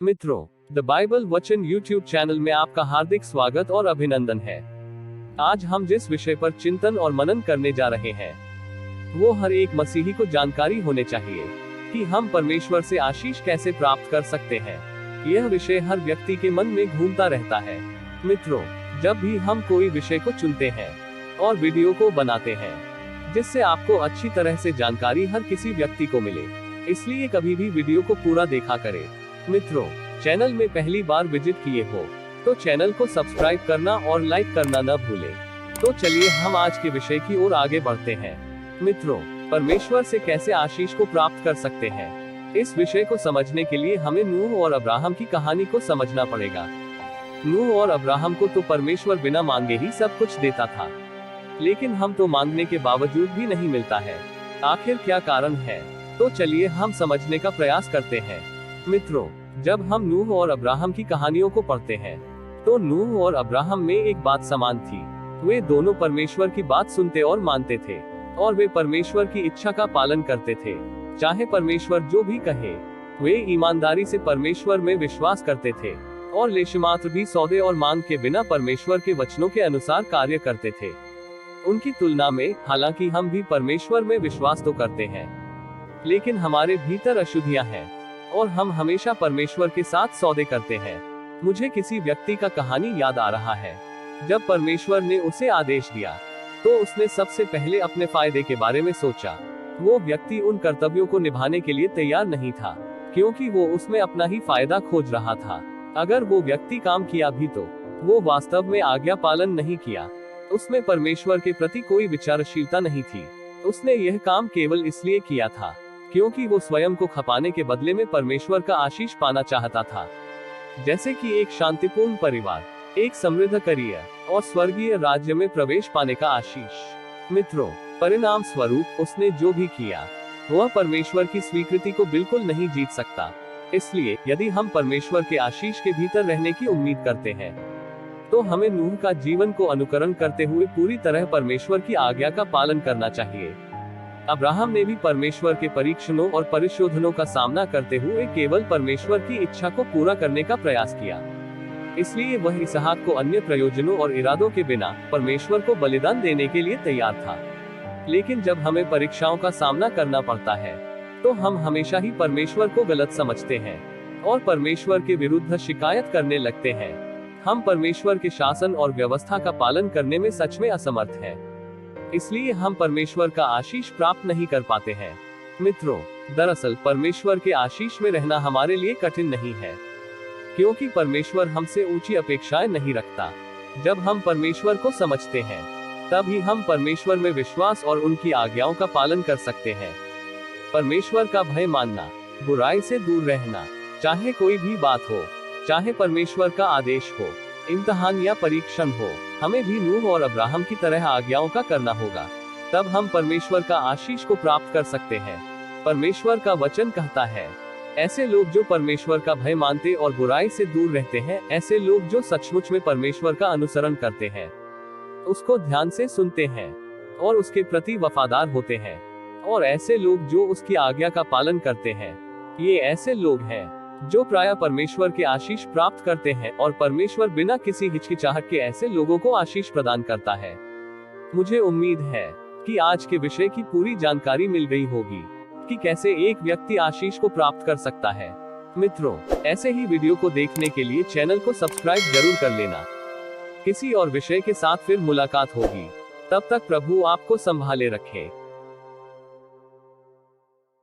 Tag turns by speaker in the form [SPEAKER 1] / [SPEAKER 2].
[SPEAKER 1] मित्रों, the Bible वचन YouTube channel में आपका हार्दिक स्वागत और अभिनंदन है। आज हम जिस विषय पर चिंतन और मनन करने जा रहे हैं वो हर एक मसीही को जानकारी होने चाहिए कि हम परमेश्वर से आशीष कैसे प्राप्त कर सकते हैं। यह विषय हर व्यक्ति के मन में घूमता रहता है। मित्रों, जब भी हम कोई विषय को चुनते हैं और वीडियो को बनाते हैं जिससे आपको अच्छी तरह से जानकारी हर किसी व्यक्ति को मिले, इसलिए कभी भी वीडियो को पूरा देखा करें। मित्रों, चैनल में पहली बार विजिट किए हो तो चैनल को सब्सक्राइब करना और लाइक करना न भूलें। तो चलिए हम आज के विषय की ओर आगे बढ़ते हैं। मित्रों, परमेश्वर से कैसे आशीष को प्राप्त कर सकते हैं, इस विषय को समझने के लिए हमें नूह और अब्राहम की कहानी को समझना पड़ेगा। नूह और अब्राहम को तो परमेश्वर बिना मांगे ही सब कुछ देता था, लेकिन हम तो मांगने के बावजूद भी नहीं मिलता है। आखिर क्या कारण है? तो चलिए हम समझने का प्रयास करते हैं। मित्रों, जब हम नूह और अब्राहम की कहानियों को पढ़ते हैं तो नूह और अब्राहम में एक बात समान थी। वे दोनों परमेश्वर की बात सुनते और मानते थे और वे परमेश्वर की इच्छा का पालन करते थे। चाहे परमेश्वर जो भी कहे, वे ईमानदारी से परमेश्वर में विश्वास करते थे और लेशमात्र भी सौदे और मांग के बिना परमेश्वर के वचनों के अनुसार कार्य करते थे। उनकी तुलना में हालांकि हम भी परमेश्वर में विश्वास तो करते हैं, लेकिन हमारे भीतर अशुद्धियां हैं और हम हमेशा परमेश्वर के साथ सौदे करते हैं। मुझे किसी व्यक्ति का कहानी याद आ रहा है। जब परमेश्वर ने उसे आदेश दिया तो उसने सबसे पहले अपने फायदे के बारे में सोचा। वो व्यक्ति उन कर्तव्यों को निभाने के लिए तैयार नहीं था, क्योंकि वो उसमें अपना ही फायदा खोज रहा था। अगर वो व्यक्ति काम किया भी तो वो वास्तव में आज्ञा पालन नहीं किया। उसमें परमेश्वर के प्रति कोई विचारशीलता नहीं थी। उसने यह काम केवल इसलिए किया था क्योंकि वो स्वयं को खपाने के बदले में परमेश्वर का आशीष पाना चाहता था, जैसे कि एक शांतिपूर्ण परिवार, एक समृद्ध करियर और स्वर्गीय राज्य में प्रवेश पाने का आशीष। मित्रों, परिणाम स्वरूप उसने जो भी किया वह परमेश्वर की स्वीकृति को बिल्कुल नहीं जीत सकता। इसलिए यदि हम परमेश्वर के आशीष के भीतर रहने की उम्मीद करते हैं तो हमें नूह का जीवन को अनुकरण करते हुए पूरी तरह परमेश्वर की आज्ञा का पालन करना चाहिए। अब्राहम ने भी परमेश्वर के परीक्षणों और परिशोधनों का सामना करते हुए केवल परमेश्वर की इच्छा को पूरा करने का प्रयास किया। इसलिए वह इसहाक को अन्य प्रयोजनों और इरादों के बिना परमेश्वर को बलिदान देने के लिए तैयार था। लेकिन जब हमें परीक्षाओं का सामना करना पड़ता है तो हम हमेशा ही परमेश्वर को गलत समझते हैं और परमेश्वर के विरुद्ध शिकायत करने लगते हैं। हम परमेश्वर के शासन और व्यवस्था का पालन करने में सच में असमर्थ हैं। इसलिए हम परमेश्वर का आशीष प्राप्त नहीं कर पाते हैं। मित्रों, दरअसल परमेश्वर के आशीष में रहना हमारे लिए कठिन नहीं है, क्योंकि परमेश्वर हमसे ऊंची अपेक्षाएं नहीं रखता। जब हम परमेश्वर को समझते हैं तभी हम परमेश्वर में विश्वास और उनकी आज्ञाओं का पालन कर सकते हैं। परमेश्वर का भय मानना, बुराई से दूर रहना, चाहे कोई भी बात हो, चाहे परमेश्वर का आदेश हो, इम्तिहान या परीक्षण हो, हमें भी नूह और अब्राहम की तरह आज्ञाओं का करना होगा। तब हम परमेश्वर का आशीष को प्राप्त कर सकते हैं। परमेश्वर का वचन कहता है, ऐसे लोग जो परमेश्वर का भय मानते और बुराई से दूर रहते हैं, ऐसे लोग जो सचमुच में परमेश्वर का अनुसरण करते हैं, उसको ध्यान से सुनते हैं और उसके प्रति वफादार होते हैं, और ऐसे लोग जो उसकी आज्ञा का पालन करते हैं, ये ऐसे लोग हैं जो प्रायः परमेश्वर के आशीष प्राप्त करते हैं और परमेश्वर बिना किसी हिचकिचाहट के ऐसे लोगों को आशीष प्रदान करता है। मुझे उम्मीद है कि आज के विषय की पूरी जानकारी मिल गई होगी कि कैसे एक व्यक्ति आशीष को प्राप्त कर सकता है। मित्रों, ऐसे ही वीडियो को देखने के लिए चैनल को सब्सक्राइब जरूर कर लेना। किसी और विषय के साथ फिर मुलाकात होगी। तब तक प्रभु आपको संभाले रखे।